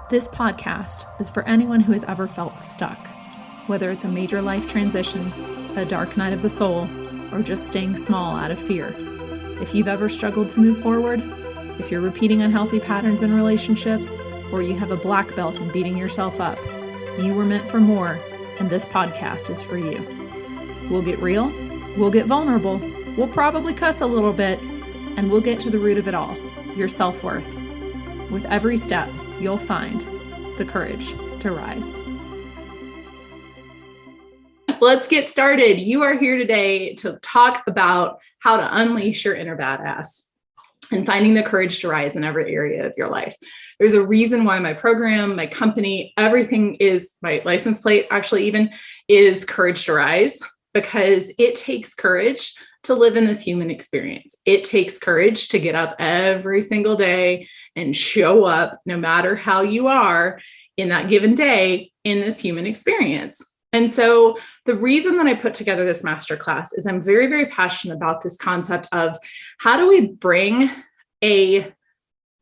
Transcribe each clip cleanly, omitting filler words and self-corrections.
This podcast is for anyone who has ever felt stuck, whether it's a major life transition, a dark night of the soul, or just staying small out of fear. If you've ever struggled to move forward, if you're repeating unhealthy patterns in relationships, or you have a black belt in beating yourself up, you were meant for more, and this podcast is for you. We'll get real, we'll get vulnerable, we'll probably cuss a little bit, and we'll get to the root of it all, your self-worth. With every step, you'll find the courage to rise. Let's get started. You are here today to talk about how to unleash your inner badass and finding the courage to rise in every area of your life. There's a reason why my program, my company, everything is, my license plate actually even is Courage to Rise, because it takes courage to live in this human experience. It takes courage to get up every single day and show up no matter how you are in that given day in this human experience. And so the reason that I put together this masterclass is I'm very, very passionate about this concept of how do we bring a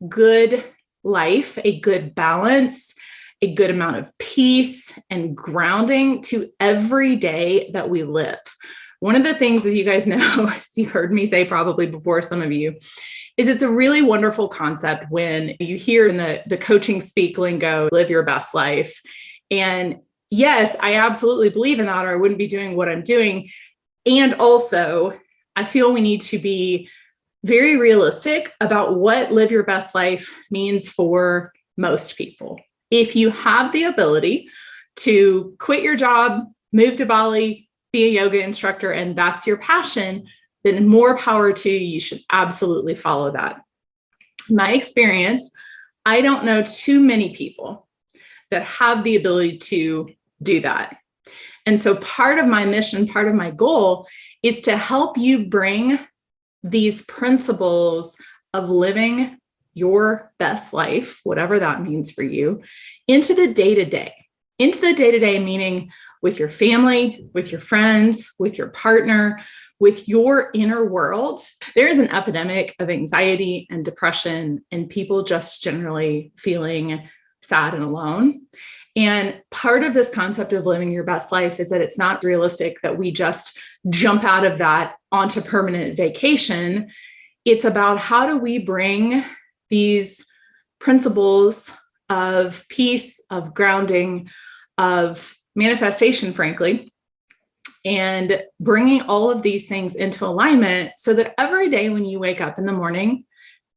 good life, a good balance, a good amount of peace and grounding to every day that we live. One of the things, as you guys know, as you've heard me say probably before, some of you, is it's a really wonderful concept when you hear in the coaching speak lingo, live your best life. And yes, I absolutely believe in that, or I wouldn't be doing what I'm doing. And also, I feel we need to be very realistic about what live your best life means for most people. If you have the ability to quit your job, move to Bali, be a yoga instructor, and that's your passion, then more power to you. You should absolutely follow that. In my experience, I don't know too many people that have the ability to do that. And so part of my mission, part of my goal is to help you bring these principles of living your best life, whatever that means for you, into the day-to-day. Into the day-to-day, meaning with your family, with your friends, with your partner, with your inner world. There is an epidemic of anxiety and depression and people just generally feeling sad and alone. And part of this concept of living your best life is that it's not realistic that we just jump out of that onto permanent vacation. It's about how do we bring these principles of peace, of grounding, of manifestation, frankly, and bringing all of these things into alignment so that every day when you wake up in the morning,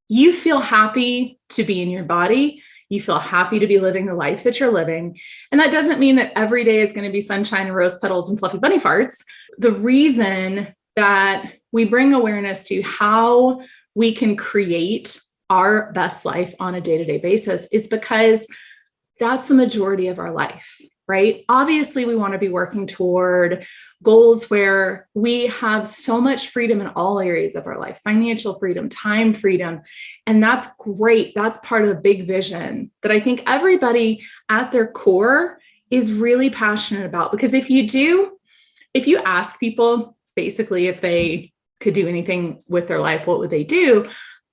you feel happy to be in your body. You feel happy to be living the life that you're living. And that doesn't mean that every day is going to be sunshine and rose petals and fluffy bunny farts. The reason that we bring awareness to how we can create our best life on a day-to-day basis is because that's the majority of our life, right? Obviously, we want to be working toward goals where we have so much freedom in all areas of our life, financial freedom, time freedom. And that's great. That's part of the big vision that I think everybody at their core is really passionate about. Because if you ask people basically if they could do anything with their life, what would they do?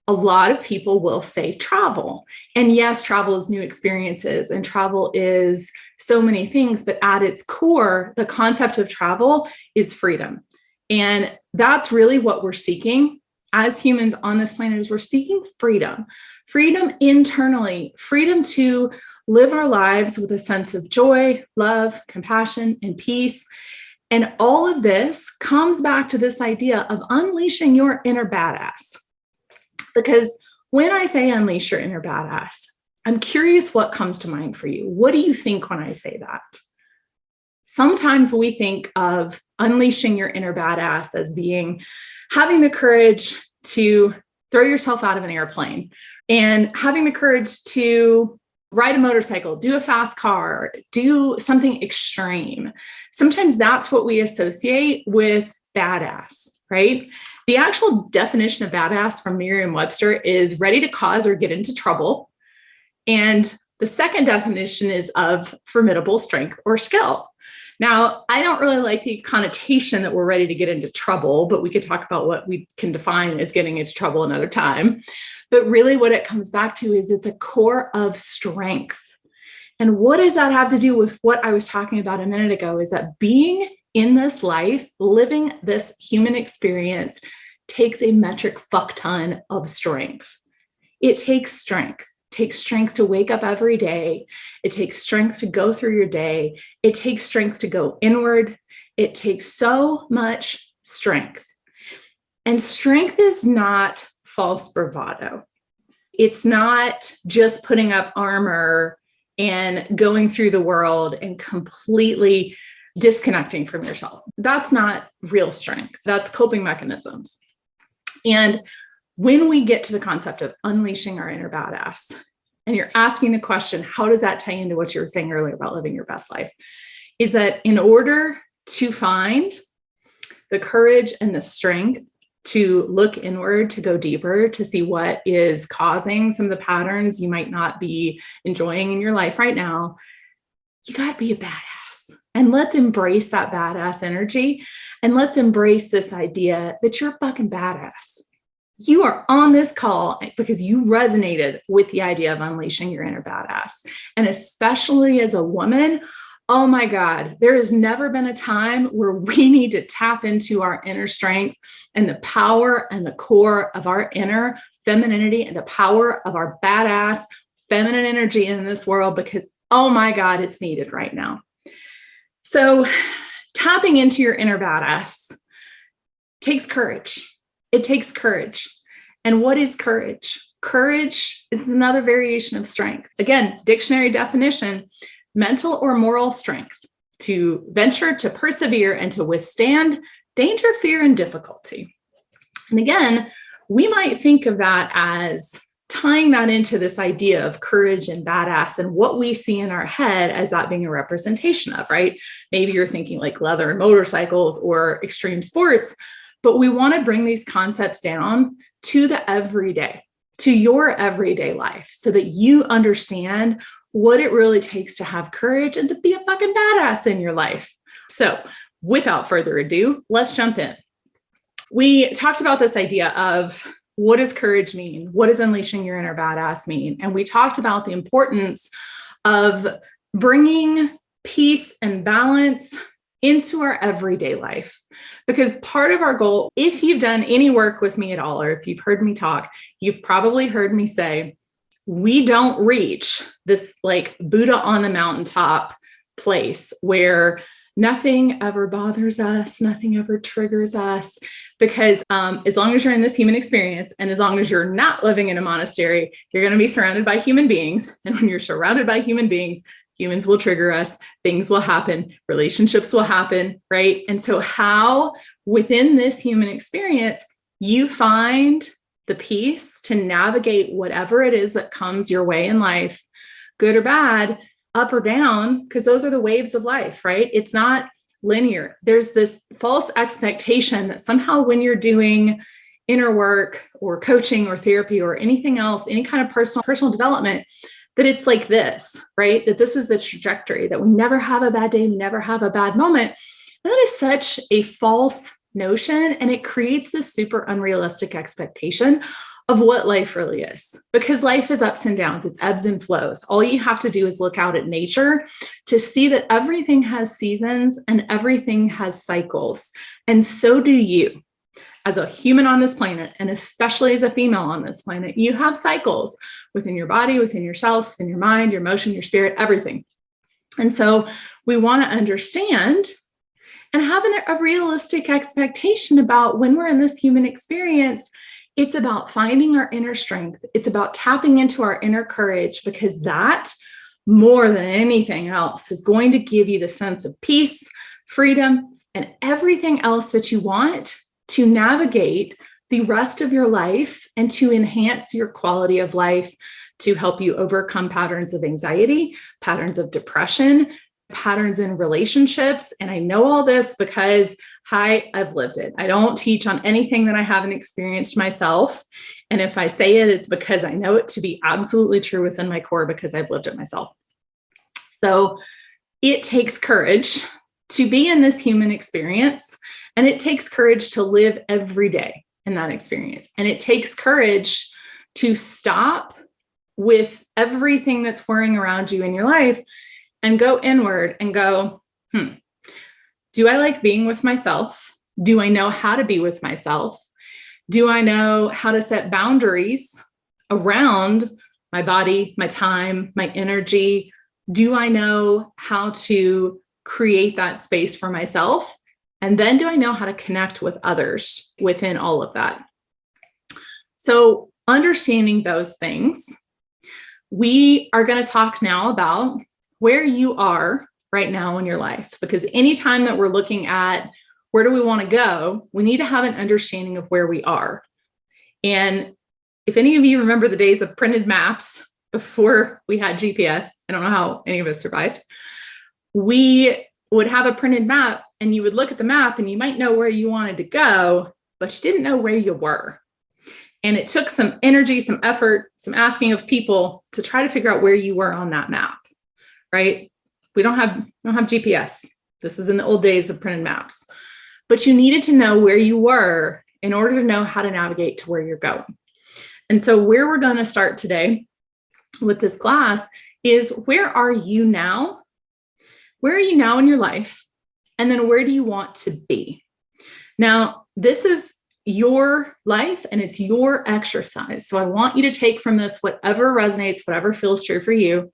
A lot of people will say travel. And yes, travel is new experiences and travel is so many things, but at its core, the concept of travel is freedom. And that's really what we're seeking as humans on this planet is we're seeking freedom, freedom internally, freedom to live our lives with a sense of joy, love, compassion, and peace. And all of this comes back to this idea of unleashing your inner badass. Because when I say unleash your inner badass, I'm curious what comes to mind for you. What do you think when I say that? Sometimes we think of unleashing your inner badass as being having the courage to throw yourself out of an airplane and having the courage to ride a motorcycle, do a fast car, do something extreme. Sometimes that's what we associate with badass, right? The actual definition of badass from Merriam-Webster is ready to cause or get into trouble. And the second definition is of formidable strength or skill. Now, I don't really like the connotation that we're ready to get into trouble, but we could talk about what we can define as getting into trouble another time. But really what it comes back to is it's a core of strength. And what does that have to do with what I was talking about a minute ago? Is that being in this life, living this human experience, takes a metric fuck ton of strength. It takes strength. It takes strength to wake up every day. It takes strength to go through your day. It takes strength to go inward. It takes so much strength. And strength is not false bravado. It's not just putting up armor and going through the world and completely disconnecting from yourself. That's not real strength. That's coping mechanisms. And when we get to the concept of unleashing our inner badass, and you're asking the question, how does that tie into what you were saying earlier about living your best life? Is that in order to find the courage and the strength to look inward, to go deeper, to see what is causing some of the patterns you might not be enjoying in your life right now, you got to be a badass. And let's embrace that badass energy. And let's embrace this idea that you're a fucking badass. You are on this call because you resonated with the idea of unleashing your inner badass. And especially as a woman, oh my God, there has never been a time where we need to tap into our inner strength and the power and the core of our inner femininity and the power of our badass feminine energy in this world, because, oh my God, it's needed right now. So tapping into your inner badass takes courage. It takes courage. And what is courage? Courage is another variation of strength. Again, dictionary definition, mental or moral strength to venture, to persevere, and to withstand danger, fear, and difficulty. And again, we might think of that as tying that into this idea of courage and badass and what we see in our head as that being a representation of, right? Maybe you're thinking like leather and motorcycles or extreme sports, but we want to bring these concepts down to the everyday, to your everyday life, so that you understand what it really takes to have courage and to be a fucking badass in your life. So without further ado, let's jump in. We talked about this idea of what does courage mean? What does unleashing your inner badass mean? And we talked about the importance of bringing peace and balance into our everyday life. Because part of our goal, if you've done any work with me at all, or if you've heard me talk, you've probably heard me say, we don't reach this like Buddha on the mountaintop place where nothing ever bothers us, nothing ever triggers us, because as long as you're in this human experience and as long as you're not living in a monastery, you're going to be surrounded by human beings. And when you're surrounded by human beings, humans will trigger us, things will happen, relationships will happen, right? And so how within this human experience, you find the peace to navigate whatever it is that comes your way in life, good or bad, up or down, because those are the waves of life, right? It's not linear. There's this false expectation that somehow when you're doing inner work or coaching or therapy or anything else, any kind of personal development, that it's like this, right? That this is the trajectory, that we never have a bad day, we never have a bad moment. And that is such a false notion, and it creates this super unrealistic expectation of what life really is, because life is ups and downs, it's ebbs and flows. All you have to do is look out at nature to see that everything has seasons and everything has cycles. And so do you. As a human on this planet, and especially as a female on this planet, you have cycles within your body, within yourself, within your mind, your emotion, your spirit, everything. And so we want to understand and have a realistic expectation about when we're in this human experience. It's about finding our inner strength. It's about tapping into our inner courage, because that, more than anything else, is going to give you the sense of peace, freedom, and everything else that you want to navigate the rest of your life and to enhance your quality of life, to help you overcome patterns of anxiety, patterns of depression, patterns in relationships. And I know all this because, hi, I've lived it. I don't teach on anything that I haven't experienced myself. And if I say it, it's because I know it to be absolutely true within my core, because I've lived it myself. So it takes courage to be in this human experience, and it takes courage to live every day in that experience. And it takes courage to stop with everything that's whirring around you in your life and go inward and go, do I like being with myself? Do I know how to be with myself? Do I know how to set boundaries around my body, my time, my energy? Do I know how to create that space for myself? And then do I know how to connect with others within all of that? So understanding those things, we are going to talk now about where you are right now in your life, because anytime that we're looking at where do we want to go, we need to have an understanding of where we are. And if any of you remember the days of printed maps before we had GPS, I don't know how any of us survived, we would have a printed map and you would look at the map and you might know where you wanted to go, but you didn't know where you were. And it took some energy, some effort, some asking of people to try to figure out where you were on that map, right? We don't have GPS. This is in the old days of printed maps, but you needed to know where you were in order to know how to navigate to where you're going. And so where we're going to start today with this class is, where are you now? Where are you now in your life? And then where do you want to be? Now, this is your life and it's your exercise. So I want you to take from this whatever resonates, whatever feels true for you.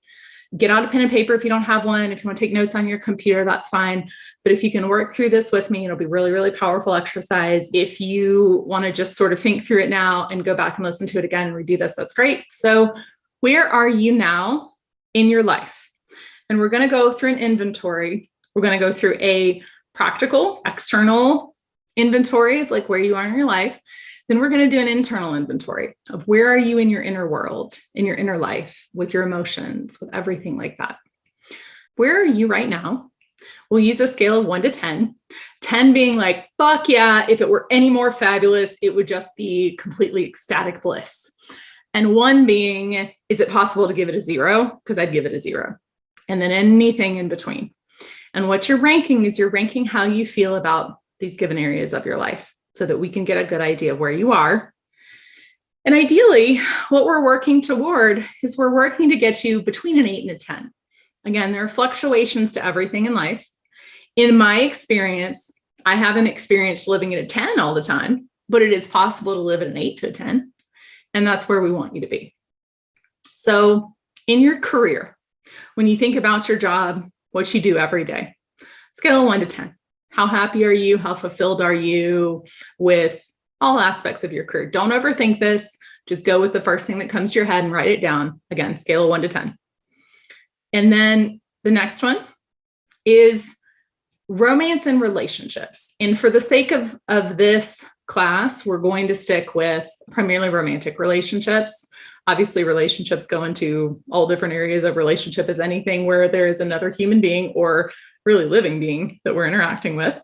Get out a pen and paper if you don't have one. If you want to take notes on your computer, that's fine. But if you can work through this with me, it'll be really, really powerful exercise. If you want to just sort of think through it now and go back and listen to it again and redo this, that's great. So where are you now in your life? And we're going to go through an inventory. We're going to go through a practical, external inventory of like where you are in your life. Then we're going to do an internal inventory of where are you in your inner world, in your inner life, with your emotions, with everything like that. Where are you right now? We'll use a scale of 1 to 10, 10 being like, fuck yeah, if it were any more fabulous, it would just be completely ecstatic bliss. And 1 being, is it possible to give it a 0? Because I'd give it a 0. And then anything in between. And what you're ranking is, you're ranking how you feel about these given areas of your life, so that we can get a good idea of where you are. And ideally, what we're working toward is we're working to get you between an 8 and a 10. Again, there are fluctuations to everything in life. In my experience, I haven't experienced living at a 10 all the time, but it is possible to live at an 8 to a 10. And that's where we want you to be. So in your career, when you think about your job, what you do every day, scale of 1 to 10. How happy are you? How fulfilled are you with all aspects of your career? Don't overthink this. Just go with the first thing that comes to your head and write it down. Again, scale of 1 to 10. And then the next one is romance and relationships. And for the sake of this class, we're going to stick with primarily romantic relationships. Obviously, relationships go into all different areas of relationship, as anything where there is another human being or really living being that we're interacting with.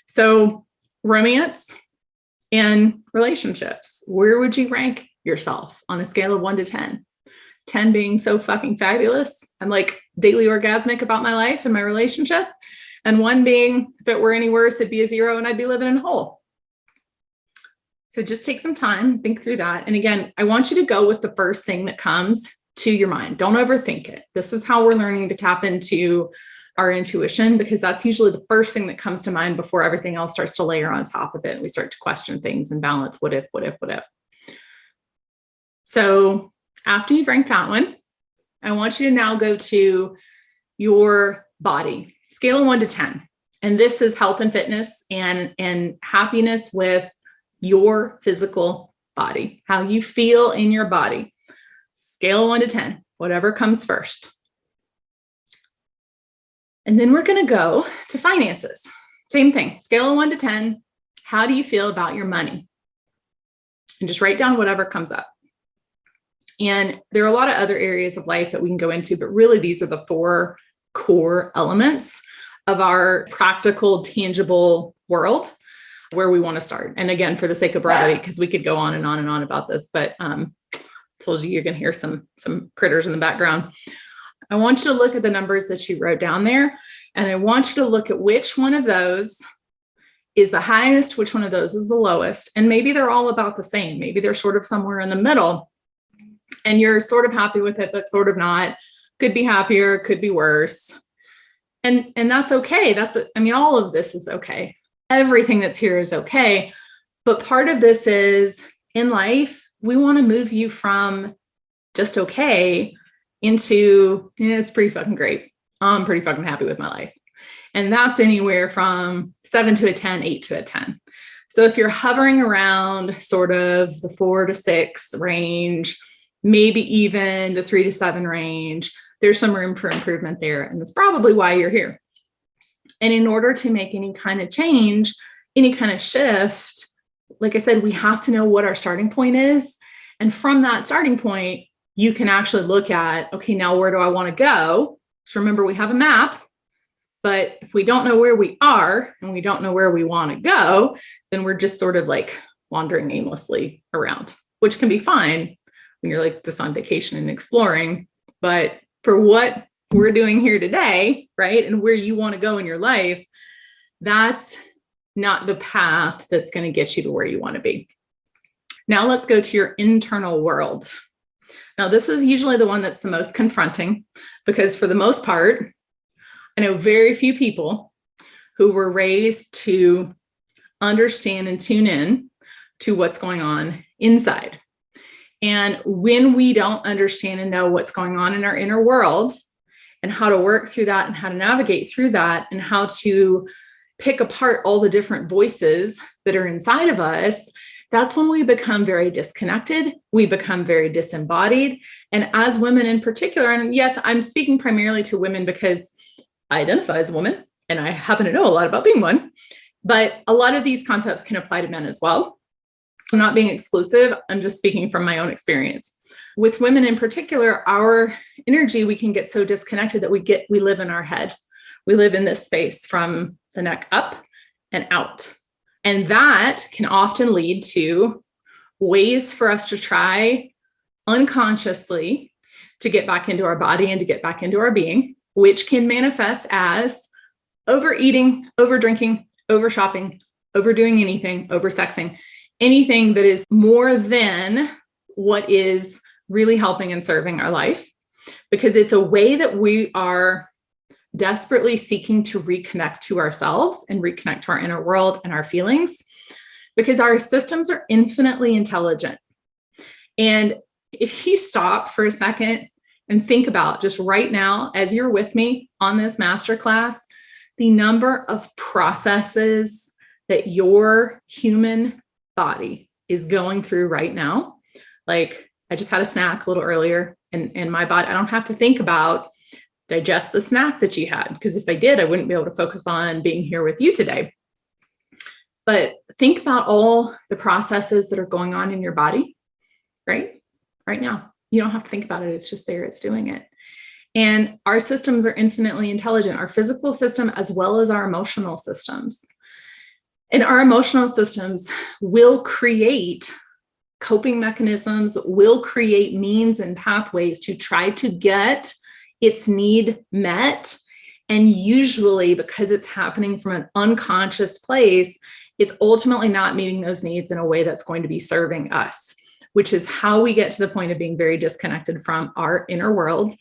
So romance and relationships, where would you rank yourself on a scale of 1 to 10? 10 being so fucking fabulous, I'm like daily orgasmic about my life and my relationship. And 1 being, if it were any worse, it'd be a 0 and I'd be living in a hole. So just take some time, think through that. And again, I want you to go with the first thing that comes to your mind. Don't overthink it. This is how we're learning to tap into our intuition, because that's usually the first thing that comes to mind before everything else starts to layer on top of it. And we start to question things and balance what if. So after you've ranked that one, I want you to now go to your body, scale of 1 to 10. And this is health and fitness and happiness with your physical body, how you feel in your body. Scale of 1 to 10, whatever comes first. And then we're going to go to finances. Same thing, scale of 1 to 10. How do you feel about your money? And just write down whatever comes up. And there are a lot of other areas of life that we can go into, but really these are the 4 core elements of our practical, tangible world where we want to start. And again, for the sake of brevity, because we could go on and on and on about this, but I told you you're going to hear some critters in the background. I want you to look at the numbers that you wrote down there. And I want you to look at which one of those is the highest, which one of those is the lowest. And maybe they're all about the same. Maybe they're sort of somewhere in the middle. and you're sort of happy with it, but sort of not. Could be happier, could be worse. And that's okay. All of this is okay. Everything that's here is okay. But part of this is, in life, we want to move you from just okay into, it's pretty fucking great. I'm pretty fucking happy with my life. And that's anywhere from 7 to a 10, 8 to a 10. So if you're hovering around sort of the 4 to 6 range, maybe even the 3 to 7 range, there's some room for improvement there. And that's probably why you're here. And in order to make any kind of change, any kind of shift, like I said, we have to know what our starting point is. And from that starting point, you can actually look at, okay, now where do I want to go? So remember, we have a map, but if we don't know where we are and we don't know where we want to go, then we're just sort of like wandering aimlessly around, which can be fine when you're like just on vacation and exploring. But for what we're doing here today, right, and where you want to go in your life, that's not the path that's going to get you to where you want to be. Now let's go to your internal world. Now, this is usually the one that's the most confronting, because for the most part, I know very few people who were raised to understand and tune in to what's going on inside. And when we don't understand and know what's going on in our inner world and how to work through that and how to navigate through that and how to pick apart all the different voices that are inside of us, that's when we become very disconnected. We become very disembodied. And as women in particular, and yes, I'm speaking primarily to women because I identify as a woman and I happen to know a lot about being one, but a lot of these concepts can apply to men as well. I'm not being exclusive. I'm just speaking from my own experience. With women in particular, our energy, we can get so disconnected that we live in our head. We live in this space from the neck up and out. And that can often lead to ways for us to try unconsciously to get back into our body and to get back into our being, which can manifest as overeating, over drinking, over shopping, overdoing anything, over sexing, anything that is more than what is really helping and serving our life, because it's a way that we are desperately seeking to reconnect to ourselves and reconnect to our inner world and our feelings, because our systems are infinitely intelligent. And if you stop for a second and think about just right now, as you're with me on this masterclass, the number of processes that your human body is going through right now. Like, I just had a snack a little earlier, and my body, I don't have to think about digest the snack that you had, because if I did, I wouldn't be able to focus on being here with you today. But think about all the processes that are going on in your body, right now. You don't have to think about it. It's just there. It's doing it. And our systems are infinitely intelligent, our physical system as well as our emotional systems. And our emotional systems will create coping mechanisms, will create means and pathways to try to get its need met. And usually, because it's happening from an unconscious place, it's ultimately not meeting those needs in a way that's going to be serving us, which is how we get to the point of being very disconnected from our inner world.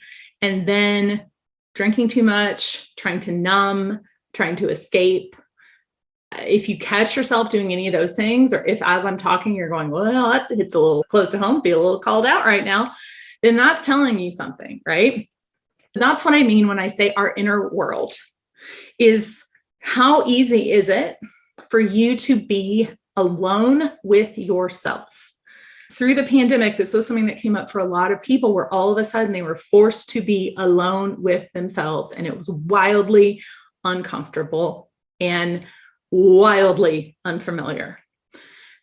And then drinking too much, trying to numb, trying to escape. If you catch yourself doing any of those things, or if as I'm talking, you're going, well, it's a little close to home, feel a little called out right now, then that's telling you something, right? That's what I mean when I say our inner world, is how easy is it for you to be alone with yourself? Through the pandemic, this was something that came up for a lot of people, where all of a sudden they were forced to be alone with themselves. And it was wildly uncomfortable and wildly unfamiliar,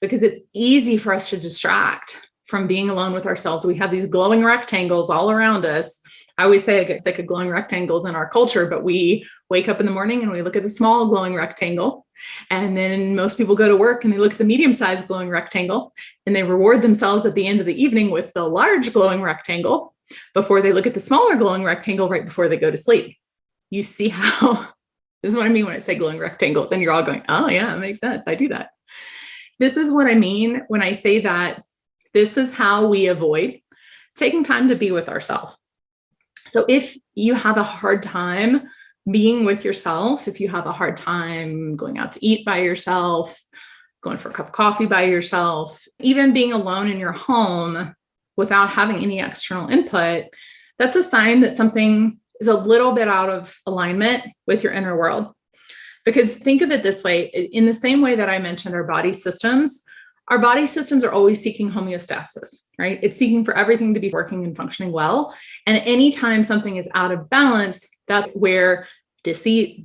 because it's easy for us to distract from being alone with ourselves. We have these glowing rectangles all around us. I always say it's like a glowing rectangles in our culture, but we wake up in the morning and we look at the small glowing rectangle. And then most people go to work and they look at the medium-sized glowing rectangle, and they reward themselves at the end of the evening with the large glowing rectangle before they look at the smaller glowing rectangle right before they go to sleep. You see how this is what I mean when I say glowing rectangles, and you're all going, oh yeah, that makes sense. I do that. This is what I mean when I say that this is how we avoid taking time to be with ourselves. So if you have a hard time being with yourself, if you have a hard time going out to eat by yourself, going for a cup of coffee by yourself, even being alone in your home without having any external input, that's a sign that something is a little bit out of alignment with your inner world. Because think of it this way, in the same way that I mentioned our body systems are always seeking homeostasis, right? It's seeking for everything to be working and functioning well. And anytime something is out of balance, that's where disease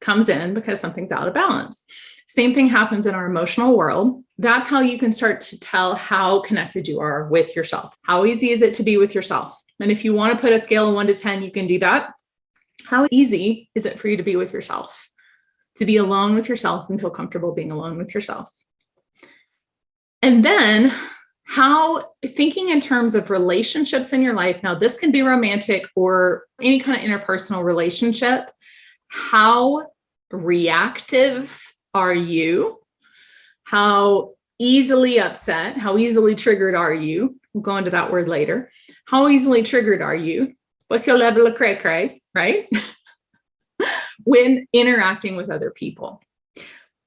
comes in, because something's out of balance. Same thing happens in our emotional world. That's how you can start to tell how connected you are with yourself. How easy is it to be with yourself? And if you want to put a scale of 1 to 10, you can do that. How easy is it for you to be with yourself? To be alone with yourself and feel comfortable being alone with yourself? And then how, thinking in terms of relationships in your life, now this can be romantic or any kind of interpersonal relationship, how reactive are you? How easily upset, how easily triggered are you? We'll go into that word later. How easily triggered are you? What's your level of cray-cray, right? When interacting with other people.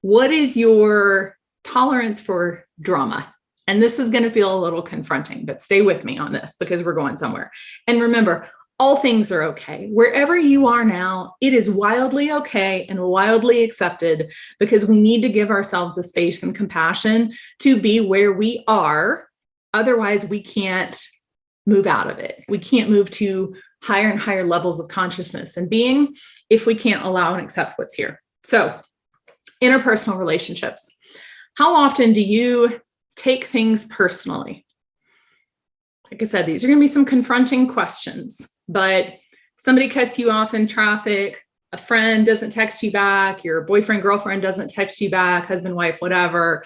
What is your tolerance for drama? And this is going to feel a little confronting, but stay with me on this because we're going somewhere. And remember, all things are okay. Wherever you are now, it is wildly okay and wildly accepted, because we need to give ourselves the space and compassion to be where we are. Otherwise, we can't move out of it. We can't move to higher and higher levels of consciousness and being if we can't allow and accept what's here. So, interpersonal relationships. How often do you take things personally? Like I said, these are going to be some confronting questions, but somebody cuts you off in traffic, a friend doesn't text you back, your boyfriend, girlfriend doesn't text you back, husband, wife, whatever.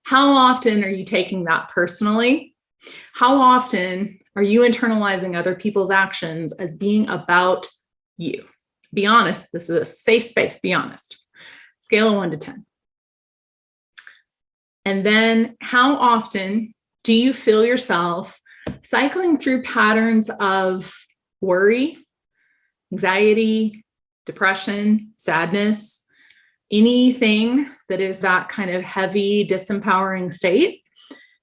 How often are you taking that personally? How often are you internalizing other people's actions as being about you? Be honest. This is a safe space. Be honest. Scale of 1 to 10. And then how often do you feel yourself cycling through patterns of worry, anxiety, depression, sadness, anything that is that kind of heavy, disempowering state?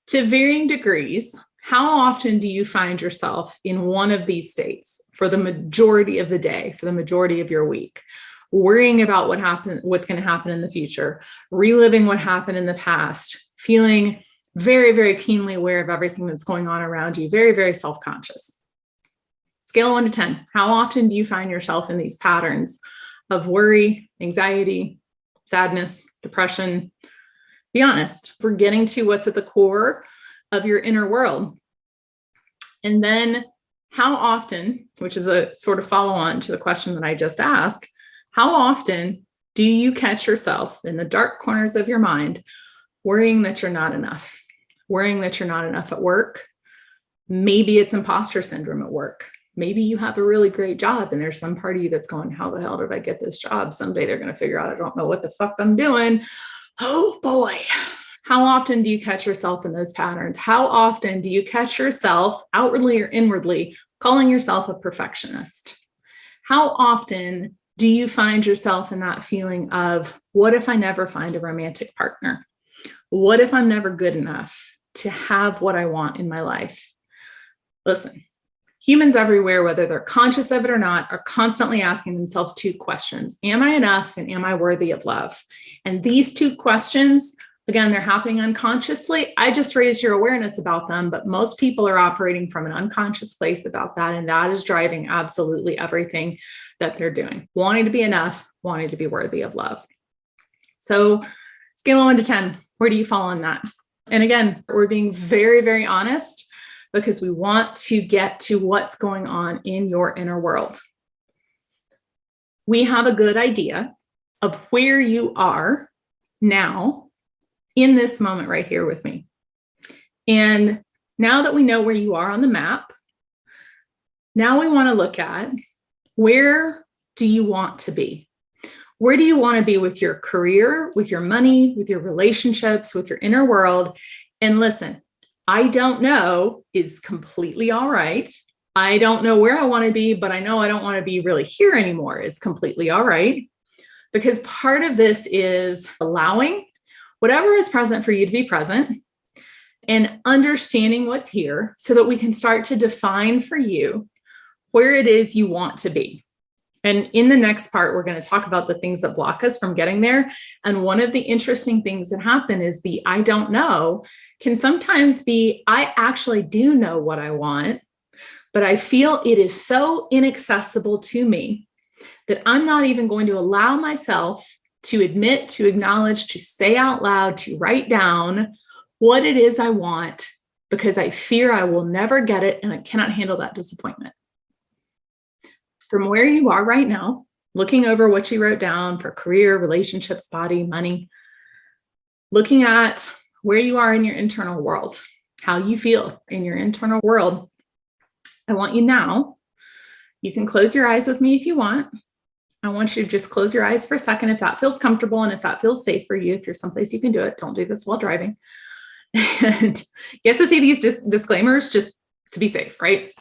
To varying degrees, how often do you find yourself in one of these states for the majority of the day, for the majority of your week? Worrying about what's going to happen in the future, reliving what happened in the past, feeling very, very keenly aware of everything that's going on around you, very, very self-conscious. Scale of 1 to 10. How often do you find yourself in these patterns of worry, anxiety, sadness, depression? Be honest. We're getting to what's at the core of your inner world. And then how often, which is a sort of follow-on to the question that I just asked, how often do you catch yourself in the dark corners of your mind worrying that you're not enough, worrying that you're not enough at work? Maybe it's imposter syndrome at work. Maybe you have a really great job and there's some part of you that's going, how the hell did I get this job? Someday they're going to figure out I don't know what the fuck I'm doing. Oh boy. How often do you catch yourself in those patterns? How often do you catch yourself outwardly or inwardly calling yourself a perfectionist? How often do you find yourself in that feeling of, what if I never find a romantic partner? What if I'm never good enough to have what I want in my life? Listen, humans everywhere, whether they're conscious of it or not, are constantly asking themselves 2 questions. Am I enough and am I worthy of love? And these 2 questions, again, they're happening unconsciously. I just raised your awareness about them, but most people are operating from an unconscious place about that. And that is driving absolutely everything that they're doing. Wanting to be enough, wanting to be worthy of love. So scale of 1 to 10, where do you fall on that? And again, we're being very, very honest because we want to get to what's going on in your inner world. We have a good idea of where you are now in this moment right here with me. And now that we know where you are on the map, now we want to look at, where do you want to be? Where do you want to be with your career, with your money, with your relationships, with your inner world? And listen, I don't know is completely all right. I don't know where I want to be, but I know I don't want to be really here anymore is completely all right. Because part of this is allowing whatever is present for you to be present and understanding what's here so that we can start to define for you where it is you want to be. And in the next part, we're going to talk about the things that block us from getting there. And one of the interesting things that happen is the I don't know can sometimes be, I actually do know what I want, but I feel it is so inaccessible to me that I'm not even going to allow myself to admit, to acknowledge, to say out loud, to write down what it is I want, because I fear I will never get it and I cannot handle that disappointment. From where you are right now, looking over what you wrote down for career, relationships, body, money, looking at where you are in your internal world, how you feel in your internal world, I want you now, you can close your eyes with me if you want. I want you to just close your eyes for a second if that feels comfortable and if that feels safe for you. If you're someplace you can do it, don't do this while driving. And you have to see these disclaimers just to be safe, right?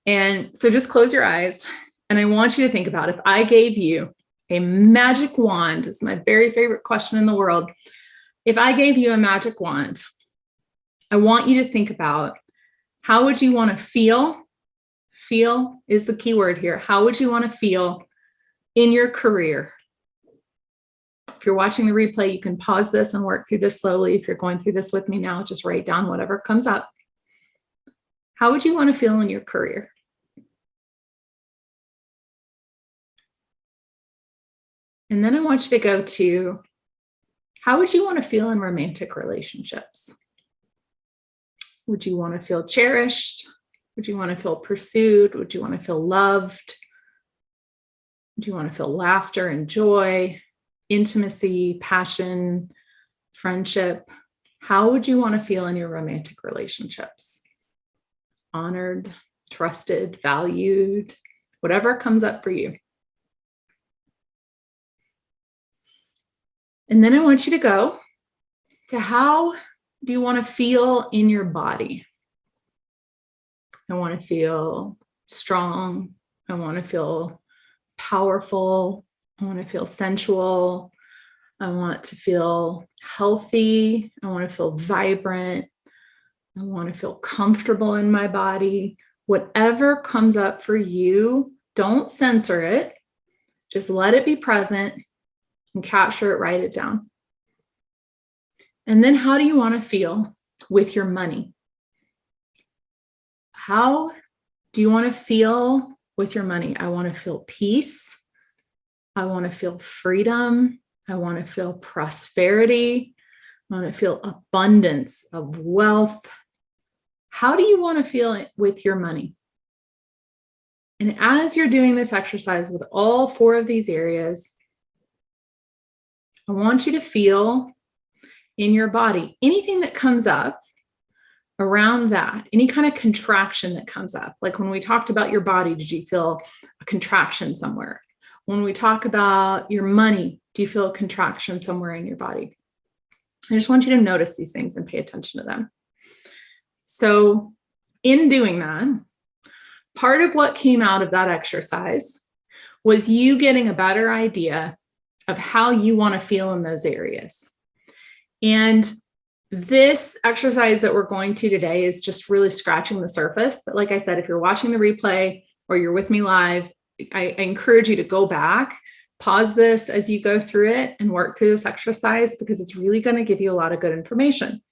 And so just close your eyes. And I want you to think about if I gave you a magic wand, it's my very favorite question in the world. If I gave you a magic wand, I want you to think about how would you want to feel? Feel is the key word here. How would you want to feel in your career? If you're watching the replay, you can pause this and work through this slowly. If you're going through this with me now, just write down whatever comes up. How would you want to feel in your career? And then I want you to go to, how would you want to feel in romantic relationships? Would you want to feel cherished? Would you want to feel pursued? Would you want to feel loved? Would you want to feel laughter and joy, intimacy, passion, friendship? How would you want to feel in your romantic relationships? Honored, trusted, valued, whatever comes up for you. And then I want you to go to how do you want to feel in your body? I want to feel strong. I want to feel powerful. I want to feel sensual. I want to feel healthy. I want to feel vibrant. I want to feel comfortable in my body. Whatever comes up for you, don't censor it. Just let it be present and capture it, write it down. And then how do you want to feel with your money? How do you want to feel with your money? I want to feel peace. I want to feel freedom. I want to feel prosperity. I want to feel abundance of wealth. How do you want to feel it with your money? And as you're doing this exercise with all four of these areas, I want you to feel in your body anything that comes up around that, any kind of contraction that comes up. Like when we talked about your body, did you feel a contraction somewhere? When we talk about your money, do you feel a contraction somewhere in your body? I just want you to notice these things and pay attention to them. So in doing that, part of what came out of that exercise was you getting a better idea of how you want to feel in those areas. And this exercise that we're going to today is just really scratching the surface. But like I said, if you're watching the replay or you're with me live, I encourage you to go back, pause this as you go through it and work through this exercise because it's really going to give you a lot of good information.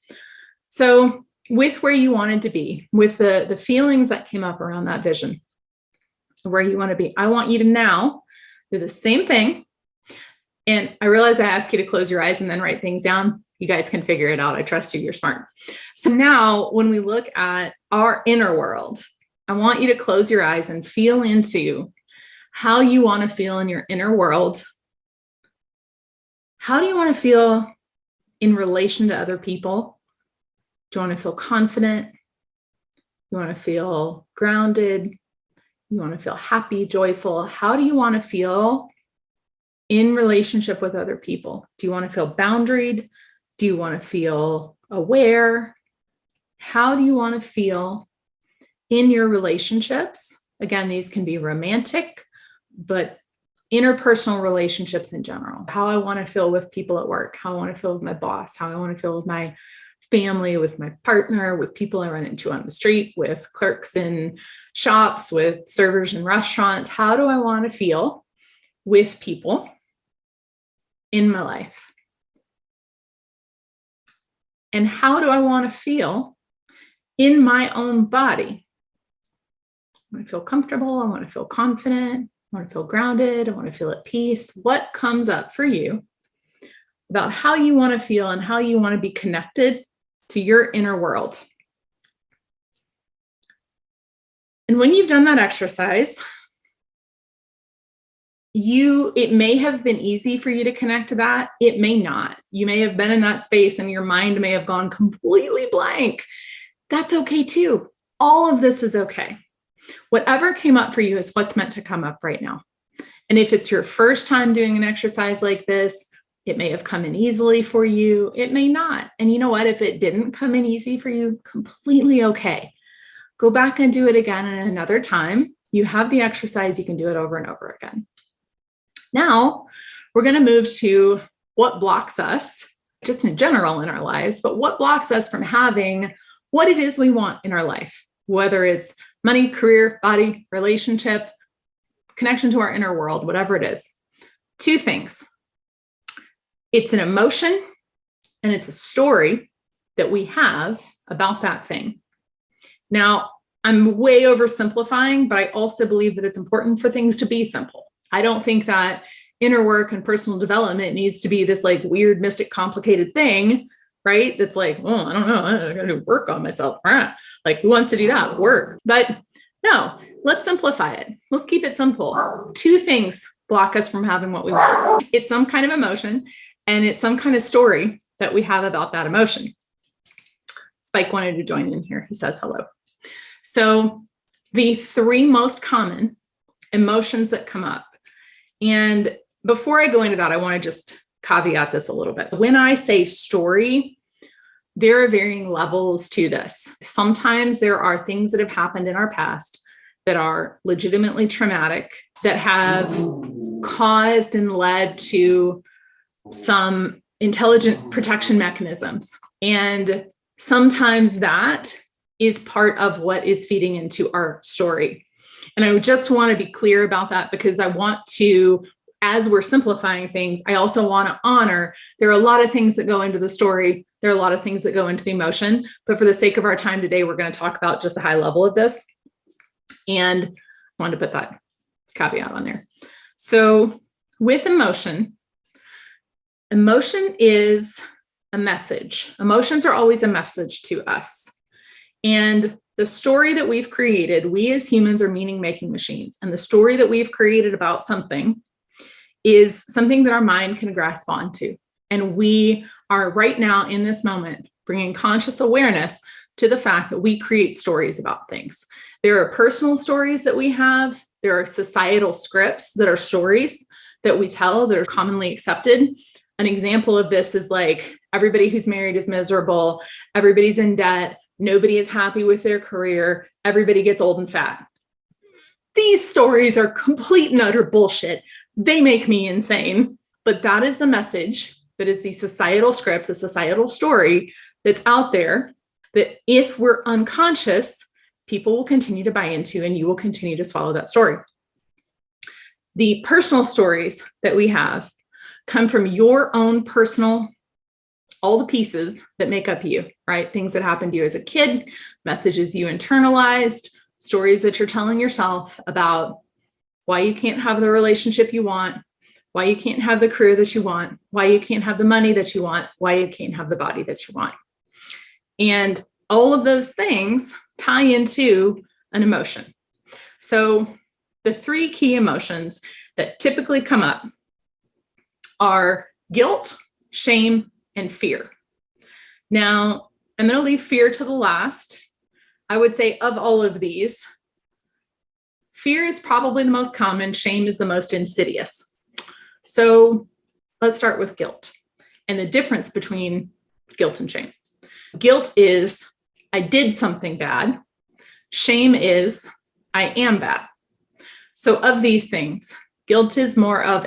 So with where you wanted to be, with the feelings that came up around that vision, where you want to be, I want you to now do the same thing. And I realize I asked you to close your eyes and then write things down. You guys can figure it out. I trust you. You're smart. So now when we look at our inner world, I want you to close your eyes and feel into how you want to feel in your inner world. How do you want to feel in relation to other people? Do you want to feel confident? You want to feel grounded? You want to feel happy, joyful? How do you want to feel in relationship with other people? Do you want to feel boundaried? Do you want to feel aware, How do you want to feel in your relationships? Again, these can be romantic, but interpersonal relationships in general. How I want to feel with people at work, how I want to feel with my boss, how I want to feel with my family, with my partner, with people I run into on the street, with clerks in shops, with servers in restaurants. How do I want to feel with people in my life? And how do I want to feel in my own body? I want to feel comfortable. I want to feel confident. I want to feel grounded. I want to feel at peace. What comes up for you about how you want to feel and how you want to be connected to your inner world? And when you've done that exercise, it may have been easy for you to connect to that. It may not. You may have been in that space and your mind may have gone completely blank. That's okay too. All of this is okay. Whatever came up for you is what's meant to come up right now. And if it's your first time doing an exercise like this, it may have come in easily for you. It may not. And you know what? If it didn't come in easy for you, completely okay. Go back and do it again at another time. You have the exercise. You can do it over and over again. Now, we're going to move to what blocks us, just in general in our lives, but what blocks us from having what it is we want in our life, whether it's money, career, body, relationship, connection to our inner world, whatever it is. Two things. It's an emotion and it's a story that we have about that thing. Now, I'm way oversimplifying, but I also believe that it's important for things to be simple. I don't think that inner work and personal development needs to be this like weird, mystic, complicated thing, right? That's like, oh, I don't know, I gotta do work on myself. Like, who wants to do that? Work. But no, let's simplify it. Let's keep it simple. Two things block us from having what we want. It's some kind of emotion and it's some kind of story that we have about that emotion. Spike wanted to join in here. He says hello. So the three most common emotions that come up. And before I go into that, I want to just caveat this a little bit. When I say story, there are varying levels to this. Sometimes there are things that have happened in our past that are legitimately traumatic, that have caused and led to some intelligent protection mechanisms. And sometimes that is part of what is feeding into our story. And I just want to be clear about that because I want to, as we're simplifying things, I also want to honor there are a lot of things that go into the story. There are a lot of things that go into the emotion. But for the sake of our time today, we're going to talk about just a high level of this. And I wanted to put that caveat on there. So with emotion, emotion is a message. Emotions are always a message to us. And the story that we've created, we as humans are meaning-making machines. And the story that we've created about something is something that our mind can grasp onto. And we are right now in this moment bringing conscious awareness to the fact that we create stories about things. There are personal stories that we have. There are societal scripts that are stories that we tell that are commonly accepted. An example of this is like everybody who's married is miserable. Everybody's in debt. Nobody is happy with their career. Everybody gets old and fat. These stories are complete and utter bullshit. They make me insane. But that is the message. That is the societal script, the societal story that's out there that if we're unconscious, people will continue to buy into and you will continue to swallow that story. The personal stories that we have come from your own personal, all the pieces that make up you, right? Things that happened to you as a kid, messages you internalized, stories that you're telling yourself about why you can't have the relationship you want, why you can't have the career that you want, why you can't have the money that you want, why you can't have the body that you want. And all of those things tie into an emotion. So the three key emotions that typically come up are guilt, shame, and fear. Now, I'm going to leave fear to the last. I would say of all of these, fear is probably the most common. Shame is the most insidious. So let's start with guilt and the difference between guilt and shame. Guilt is I did something bad. Shame is I am bad. So of these things, guilt is more of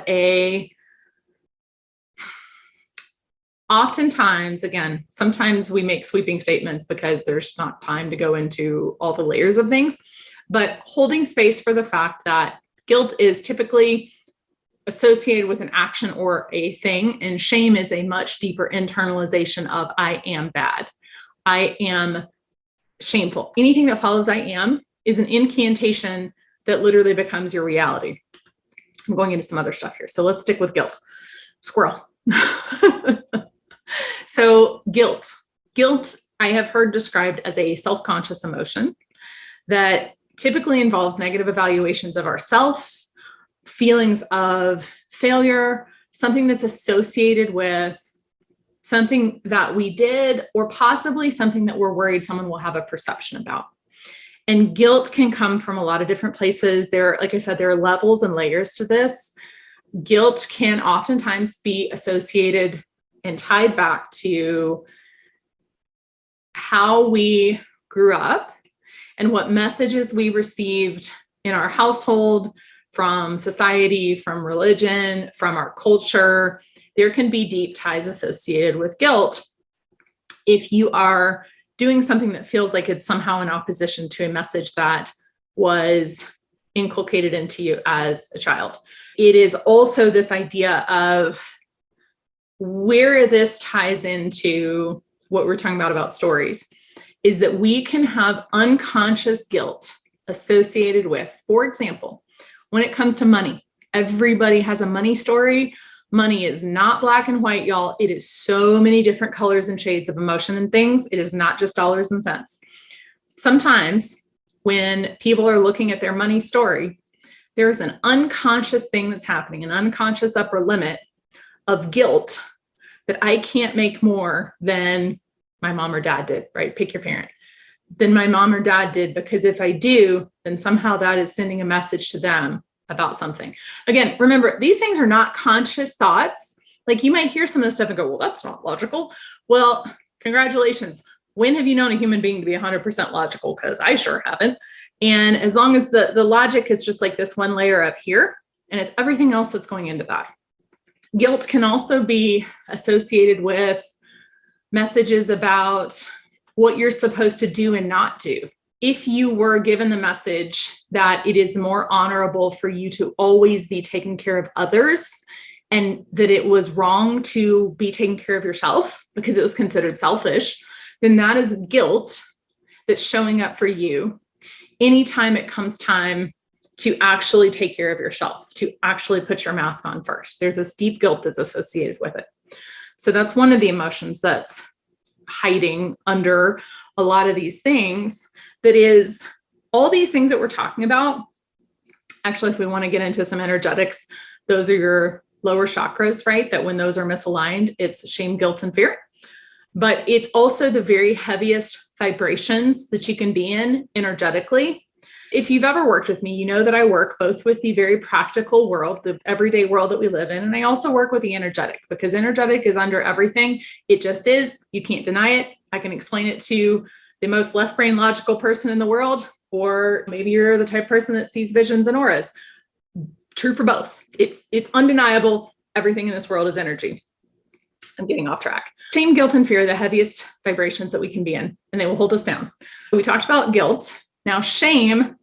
oftentimes, again, sometimes we make sweeping statements because there's not time to go into all the layers of things, but holding space for the fact that guilt is typically associated with an action or a thing, and shame is a much deeper internalization of I am bad. I am shameful. Anything that follows I am is an incantation that literally becomes your reality. I'm going into some other stuff here. So let's stick with guilt. Squirrel. So guilt. Guilt, I have heard described as a self-conscious emotion that typically involves negative evaluations of ourself, feelings of failure, something that's associated with something that we did, or possibly something that we're worried someone will have a perception about. And guilt can come from a lot of different places. Like I said, there are levels and layers to this. Guilt can oftentimes be associated and tied back to how we grew up and what messages we received in our household, from society, from religion, from our culture. There can be deep ties associated with guilt if you are doing something that feels like it's somehow in opposition to a message that was inculcated into you as a child. It is also this idea of where this ties into what we're talking about stories, is that we can have unconscious guilt associated with, for example, when it comes to money. Everybody has a money story. Money is not black and white, y'all. It is so many different colors and shades of emotion and things. It is not just dollars and cents. Sometimes when people are looking at their money story, there's an unconscious thing that's happening, an unconscious upper limit of guilt that I can't make more than my mom or dad did, right? Pick your parent. Than my mom or dad did, because if I do, then somehow that is sending a message to them about something. Again, remember, these things are not conscious thoughts. Like, you might hear some of this stuff and go, well, that's not logical. Well, congratulations. When have you known a human being to be 100% logical? Because I sure haven't. And as long as the logic is just like this one layer up here, and it's everything else that's going into that. Guilt can also be associated with messages about what you're supposed to do and not do. If you were given the message that it is more honorable for you to always be taking care of others, and that it was wrong to be taking care of yourself because it was considered selfish, then that is guilt that's showing up for you anytime it comes time to actually take care of yourself, to actually put your mask on first. There's this deep guilt that's associated with it. So that's one of the emotions that's hiding under a lot of these things. That is all these things that we're talking about. Actually, if we want to get into some energetics, those are your lower chakras, right? That when those are misaligned, it's shame, guilt, and fear. But it's also the very heaviest vibrations that you can be in energetically. If you've ever worked with me, you know that I work both with the very practical world, the everyday world that we live in, and I also work with the energetic, because energetic is under everything. It just is. You can't deny it. I can explain it to the most left brain logical person in the world, or maybe you're the type of person that sees visions and auras. True for both. It's undeniable. Everything in this world is energy. I'm getting off track. Shame, guilt, and fear are the heaviest vibrations that we can be in, and they will hold us down. We talked about guilt. Now, shame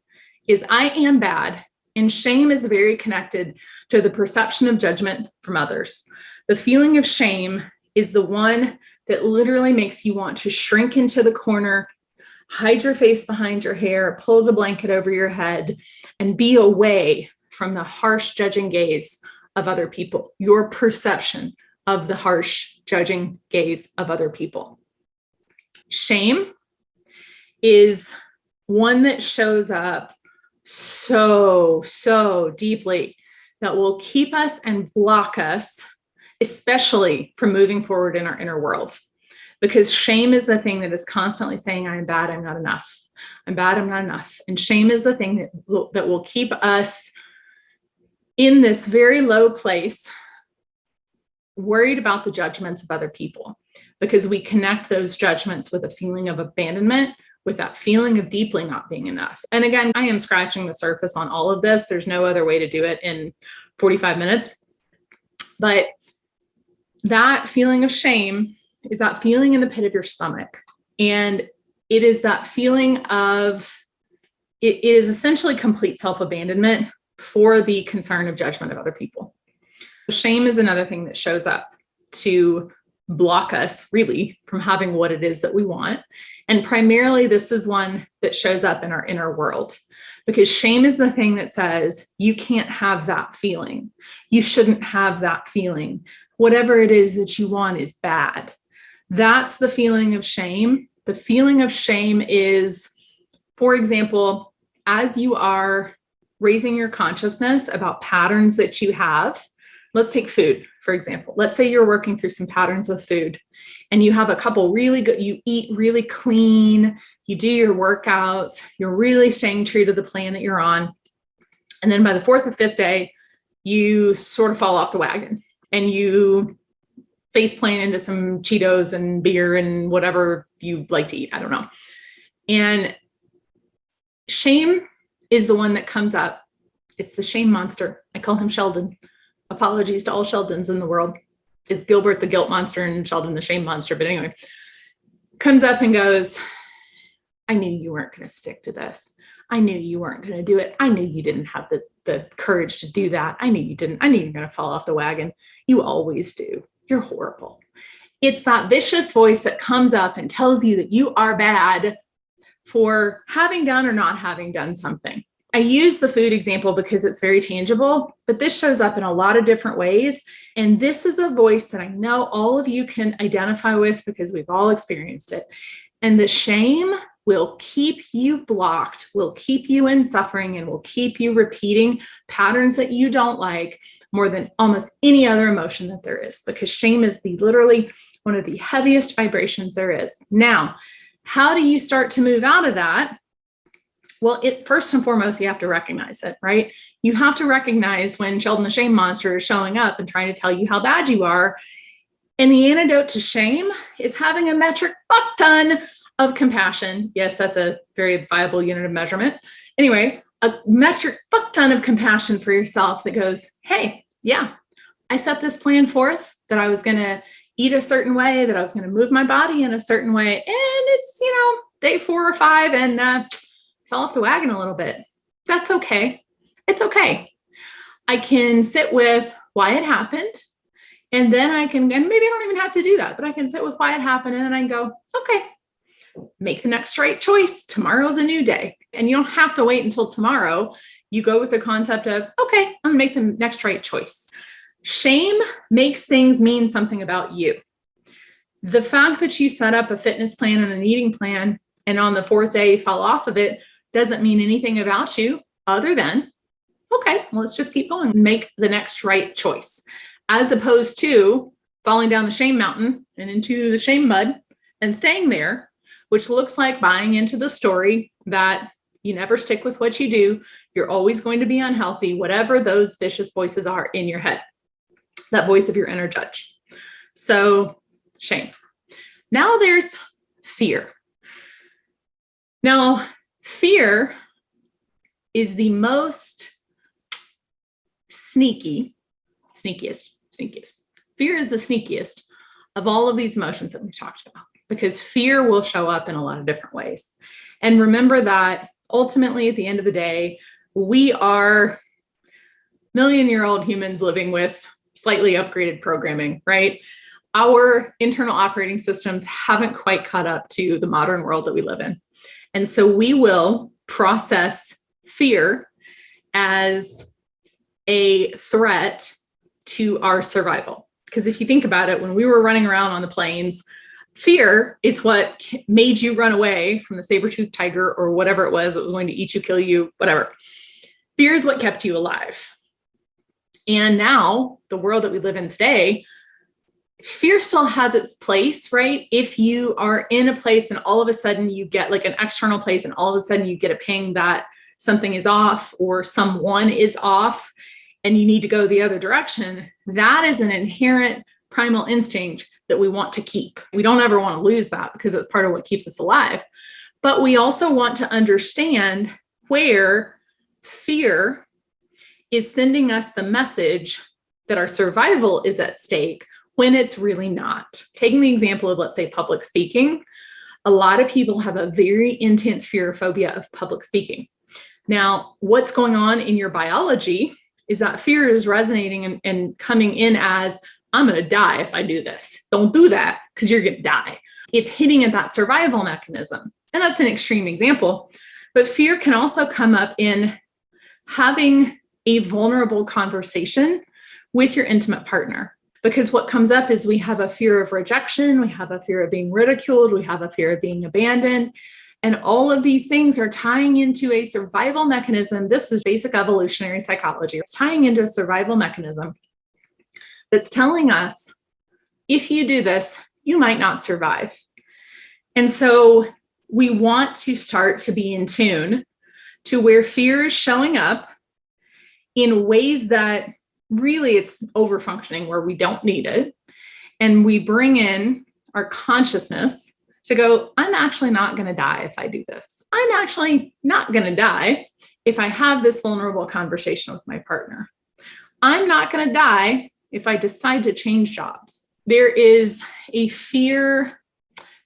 is I am bad, and shame is very connected to the perception of judgment from others. The feeling of shame is the one that literally makes you want to shrink into the corner, hide your face behind your hair, pull the blanket over your head, and be away from the harsh judging gaze of other people, your perception of the harsh judging gaze of other people. Shame is one that shows up so deeply that will keep us and block us, especially from moving forward in our inner world. Because shame is the thing that is constantly saying, I'm bad, I'm not enough. I'm bad, I'm not enough. And shame is the thing that will keep us in this very low place, worried about the judgments of other people. because we connect those judgments with a feeling of abandonment, with that feeling of deeply not being enough. And again, I am scratching the surface on all of this. There's no other way to do it in 45 minutes. But that feeling of shame is that feeling in the pit of your stomach. And it is that feeling of, it is essentially complete self-abandonment for the concern of judgment of other people. Shame is another thing that shows up to block us really from having what it is that we want. And primarily this is one that shows up in our inner world, because shame is the thing that says, you can't have that feeling. You shouldn't have that feeling. Whatever it is that you want is bad. That's the feeling of shame. The feeling of shame is, for example, as you are raising your consciousness about patterns that you have. Let's take food, for example. Let's say you're working through some patterns with food and you have a couple really good, you eat really clean, you do your workouts, you're really staying true to the plan that you're on. And then by the fourth or fifth day, you sort of fall off the wagon and you face plant into some Cheetos and beer and whatever you like to eat. I don't know. And shame is the one that comes up. It's the shame monster. I call him Sheldon. Apologies to all Sheldons in the world. It's Gilbert, the guilt monster, and Sheldon, the shame monster. But anyway, comes up and goes, I knew you weren't going to stick to this. I knew you weren't going to do it. I knew you didn't have the courage to do that. I knew you didn't. I knew you were going to fall off the wagon. You always do. You're horrible. It's that vicious voice that comes up and tells you that you are bad for having done or not having done something. I use the food example because it's very tangible, but this shows up in a lot of different ways. And this is a voice that I know all of you can identify with because we've all experienced it. And the shame will keep you blocked, will keep you in suffering, and will keep you repeating patterns that you don't like more than almost any other emotion that there is, because shame is literally one of the heaviest vibrations there is. Now, how do you start to move out of that? Well, first and foremost, you have to recognize it, right? You have to recognize when Sheldon the shame monster is showing up and trying to tell you how bad you are. And the antidote to shame is having a metric fuck ton of compassion. Yes, that's a very viable unit of measurement. Anyway, a metric fuck ton of compassion for yourself that goes, hey, yeah, I set this plan forth that I was going to eat a certain way, that I was going to move my body in a certain way. And it's, day 4 or 5 and fell off the wagon a little bit. That's okay. It's okay. I can sit with why it happened. And then and maybe I don't even have to do that, but I can sit with why it happened. And then I can go, okay, make the next right choice. Tomorrow's a new day. And you don't have to wait until tomorrow. You go with the concept of, okay, I'm gonna make the next right choice. Shame makes things mean something about you. The fact that you set up a fitness plan and an eating plan, and on the 4th day you fall off of it, doesn't mean anything about you other than, okay, well, let's just keep going and make the next right choice, as opposed to falling down the shame mountain and into the shame mud and staying there, which looks like buying into the story that you never stick with what you do. You're always going to be unhealthy, whatever those vicious voices are in your head, that voice of your inner judge. So shame. Now there's fear. Now, fear is the most sneakiest. Fear is the sneakiest of all of these emotions that we've talked about, because fear will show up in a lot of different ways. And remember that ultimately, at the end of the day, we are million-year-old humans living with slightly upgraded programming, right? Our internal operating systems haven't quite caught up to the modern world that we live in. And so we will process fear as a threat to our survival. Because if you think about it, when we were running around on the plains, fear is what made you run away from the saber-toothed tiger or whatever it was that was going to eat you, kill you, whatever. Fear is what kept you alive. And now, the world that we live in today, fear still has its place, right? If you are in a place and all of a sudden you get like an external place and all of a sudden you get a ping that something is off or someone is off and you need to go the other direction, that is an inherent primal instinct that we want to keep. We don't ever want to lose that because it's part of what keeps us alive. But we also want to understand where fear is sending us the message that our survival is at stake when it's really not. Taking the example of, let's say, public speaking, a lot of people have a very intense fear or phobia of public speaking. Now, what's going on in your biology is that fear is resonating and coming in as, I'm going to die if I do this. Don't do that because you're going to die. It's hitting at that survival mechanism. And that's an extreme example. But fear can also come up in having a vulnerable conversation with your intimate partner. Because what comes up is we have a fear of rejection, we have a fear of being ridiculed, we have a fear of being abandoned. And all of these things are tying into a survival mechanism. This is basic evolutionary psychology. It's tying into a survival mechanism that's telling us, if you do this, you might not survive. And so we want to start to be in tune to where fear is showing up in ways that really it's over-functioning, where we don't need it. And we bring in our consciousness to go, I'm actually not going to die if I do this. I'm actually not going to die if I have this vulnerable conversation with my partner. I'm not going to die if I decide to change jobs. There is a fear.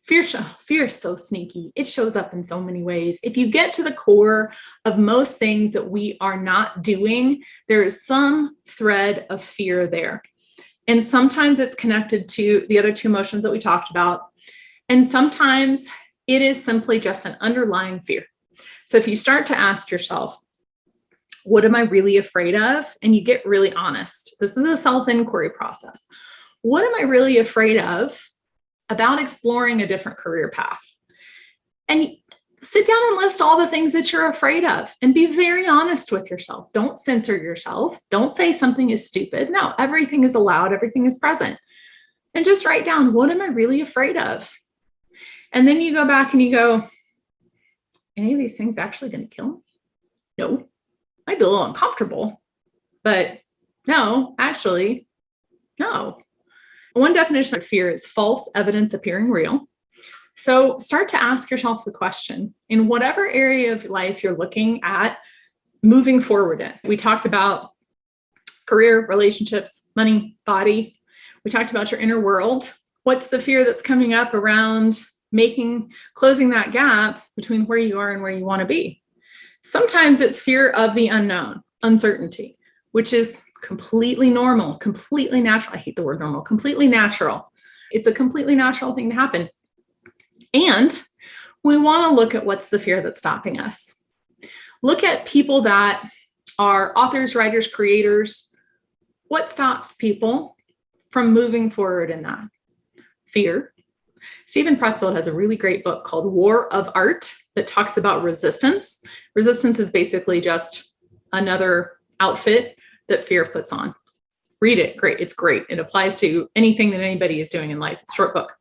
Fear is so sneaky. It shows up in so many ways. If you get to the core of most things that we are not doing, there is some thread of fear there. And sometimes it's connected to the other two emotions that we talked about. And sometimes it is simply just an underlying fear. So if you start to ask yourself, what am I really afraid of? And you get really honest. This is a self-inquiry process. What am I really afraid of about exploring a different career path? And sit down and list all the things that you're afraid of and be very honest with yourself. Don't censor yourself. Don't say something is stupid. No, everything is allowed. Everything is present. And just write down, what am I really afraid of? And then you go back and you go, any of these things actually going to kill me? No. Might be a little uncomfortable, but no, actually, no. One definition of fear is false evidence appearing real. So start to ask yourself the question, in whatever area of life you're looking at moving forward in. We talked about career, relationships, money, body. We talked about your inner world. What's the fear that's coming up around closing that gap between where you are and where you want to be? Sometimes it's fear of the unknown, uncertainty, which is completely normal, completely natural. I hate the word normal, completely natural. It's a completely natural thing to happen. And we want to look at what's the fear that's stopping us. Look at people that are authors, writers, creators. What stops people from moving forward in that? Fear. Stephen Pressfield has a really great book called War of Art that talks about resistance. Resistance is basically just another outfit that fear puts on. Read it. Great. It's great. It applies to anything that anybody is doing in life. It's a short book.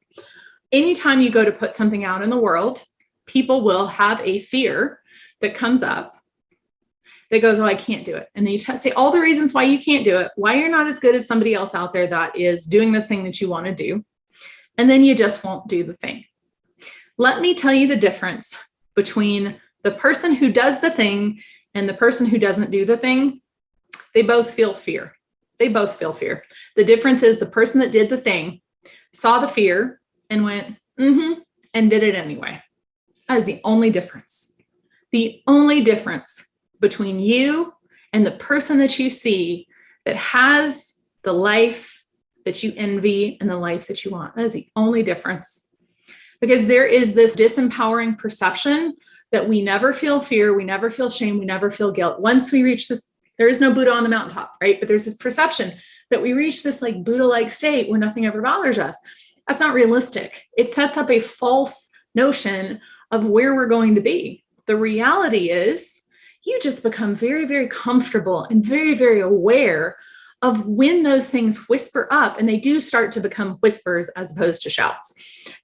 Anytime you go to put something out in the world, people will have a fear that comes up that goes, oh, I can't do it. And then you say all the reasons why you can't do it, why you're not as good as somebody else out there that is doing this thing that you want to do. And then you just won't do the thing. Let me tell you the difference between the person who does the thing and the person who doesn't do the thing. They both feel fear. They both feel fear. The difference is the person that did the thing saw the fear and went, and did it anyway. That is the only difference. The only difference between you and the person that you see that has the life that you envy and the life that you want. That is the only difference. Because there is this disempowering perception that we never feel fear, we never feel shame, we never feel guilt. Once we reach this, there is no Buddha on the mountaintop, right? But there's this perception that we reach this like Buddha-like state where nothing ever bothers us. That's not realistic. It sets up a false notion of where we're going to be. The reality is you just become very, very comfortable and very, very aware of when those things whisper up, and they do start to become whispers as opposed to shouts.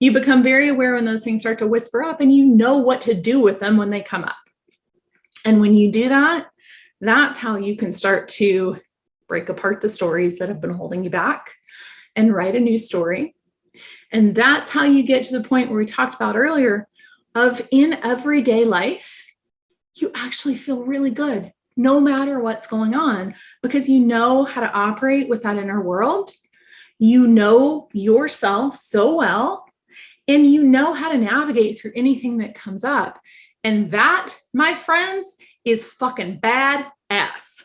You become very aware when those things start to whisper up, and you know what to do with them when they come up. And when you do that, that's how you can start to break apart the stories that have been holding you back and write a new story And that's how you get to the point where we talked about earlier of in everyday life, you actually feel really good no matter what's going on, because you know how to operate with that inner world. You know yourself so well, and you know how to navigate through anything that comes up. And that, my friends, is fucking badass.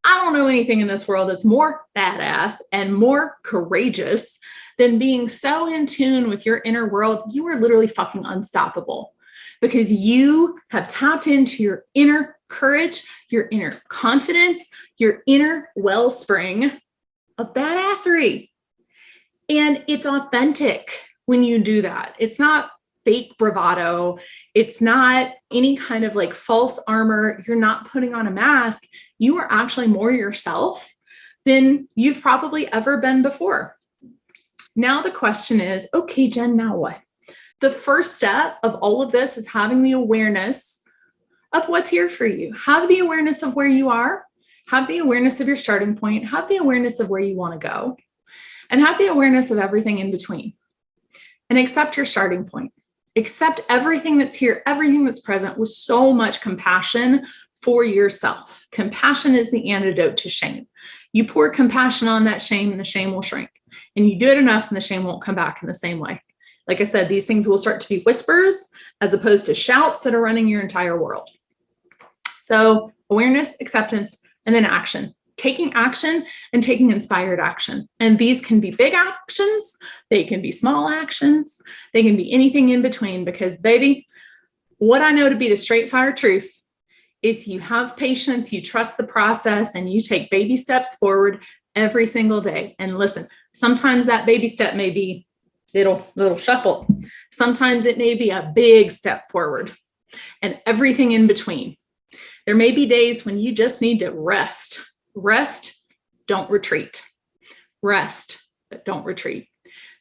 I don't know anything in this world that's more badass and more courageous than being so in tune with your inner world. You are literally fucking unstoppable because you have tapped into your inner courage, your inner confidence, your inner wellspring of badassery. And it's authentic when you do that. It's not fake bravado. It's not any kind of like false armor. You're not putting on a mask. You are actually more yourself than you've probably ever been before. Now the question is, okay, Jen, now what? The first step of all of this is having the awareness of what's here for you. Have the awareness of where you are. Have the awareness of your starting point. Have the awareness of where you want to go. And have the awareness of everything in between. And accept your starting point. Accept everything that's here, everything that's present with so much compassion for yourself. Compassion is the antidote to shame. You pour compassion on that shame and the shame will shrink. And you do it enough and the shame won't come back in the same way. Like I said, these things will start to be whispers as opposed to shouts that are running your entire world. So awareness, acceptance, and then action. Taking action and taking inspired action. And these can be big actions. They can be small actions. They can be anything in between because, baby, what I know to be the straight fire truth is you have patience, you trust the process, and you take baby steps forward every single day. And listen, sometimes that baby step may be little shuffle. Sometimes it may be a big step forward and everything in between. There may be days when you just need to rest. Rest, don't retreat. Rest, but don't retreat.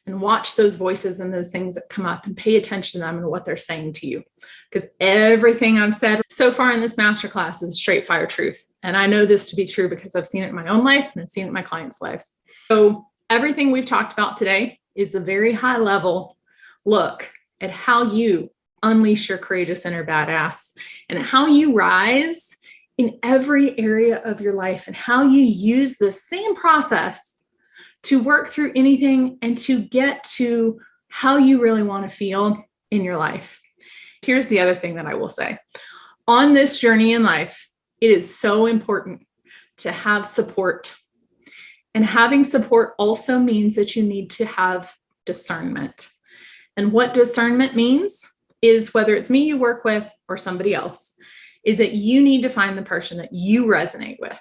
And watch those voices and those things that come up and pay attention to them and what they're saying to you. Because everything I've said so far in this masterclass is straight fire truth. And I know this to be true because I've seen it in my own life and I've seen it in my clients' lives. So everything we've talked about today is the very high level look at how you unleash your courageous inner badass and how you rise in every area of your life and how you use the same process to work through anything and to get to how you really want to feel in your life. Here's the other thing that I will say. On this journey in life, it is so important to have support. And having support also means that you need to have discernment. And what discernment means is whether it's me you work with or somebody else, is that you need to find the person that you resonate with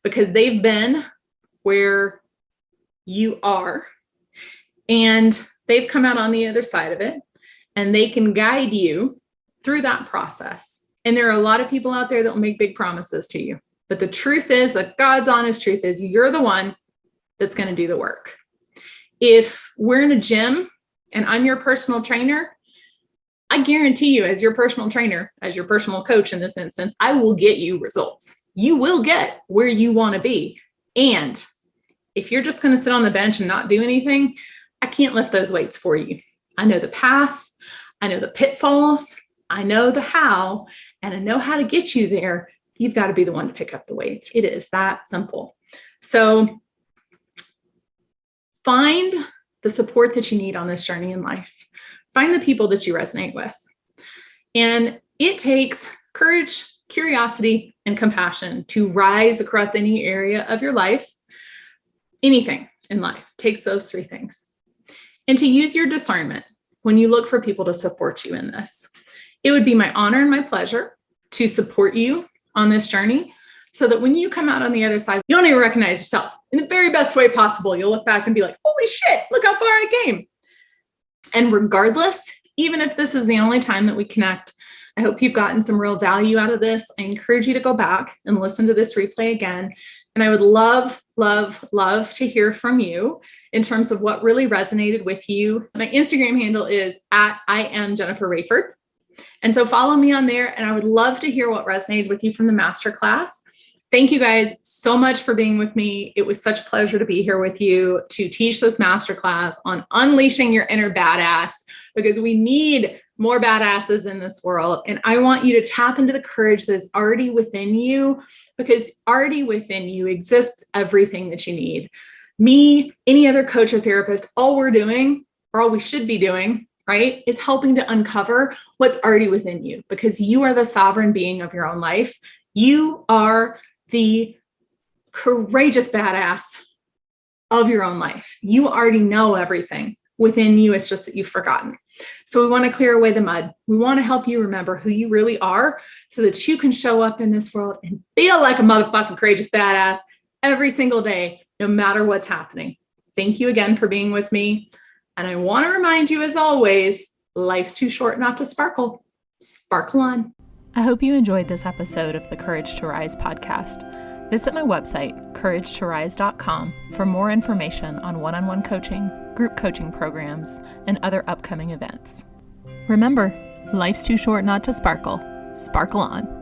because they've been where you are and they've come out on the other side of it and they can guide you through that process. And there are a lot of people out there that will make big promises to you. But the truth is, the God's honest truth is you're the one that's going to do the work. If we're in a gym and I'm your personal trainer, I guarantee you as your personal trainer, as your personal coach in this instance, I will get you results. You will get where you want to be. And if you're just going to sit on the bench and not do anything, I can't lift those weights for you. I know the path. I know the pitfalls. I know the how, and I know how to get you there. You've got to be the one to pick up the weights. It is that simple. So find the support that you need on this journey in life. Find the people that you resonate with. And it takes courage, curiosity, and compassion to rise across any area of your life. Anything in life takes those three things. And to use your discernment when you look for people to support you in this. It would be my honor and my pleasure to support you on this journey so that when you come out on the other side, you don't even recognize yourself in the very best way possible. You'll look back and be like, holy shit, look how far I came. And regardless, even if this is the only time that we connect, I hope you've gotten some real value out of this. I encourage you to go back and listen to this replay again. And I would love, love, love to hear from you in terms of what really resonated with you. My Instagram handle is @IamJenniferRayford. And so follow me on there. And I would love to hear what resonated with you from the masterclass. Thank you guys so much for being with me. It was such a pleasure to be here with you to teach this masterclass on unleashing your inner badass, because we need more badasses in this world. And I want you to tap into the courage that is already within you, because already within you exists everything that you need. Me, any other coach or therapist, all we're doing, or all we should be doing, right, is helping to uncover what's already within you, because you are the sovereign being of your own life. You are the courageous badass of your own life. You already know everything within you. It's just that you've forgotten. So we want to clear away the mud. We want to help you remember who you really are so that you can show up in this world and feel like a motherfucking courageous badass every single day, no matter what's happening. Thank you again for being with me. And I want to remind you, as always, life's too short not to sparkle. Sparkle on. I hope you enjoyed this episode of the Courage to Rise podcast. Visit my website, couragetorise.com, for more information on one-on-one coaching, group coaching programs, and other upcoming events. Remember, life's too short not to sparkle. Sparkle on.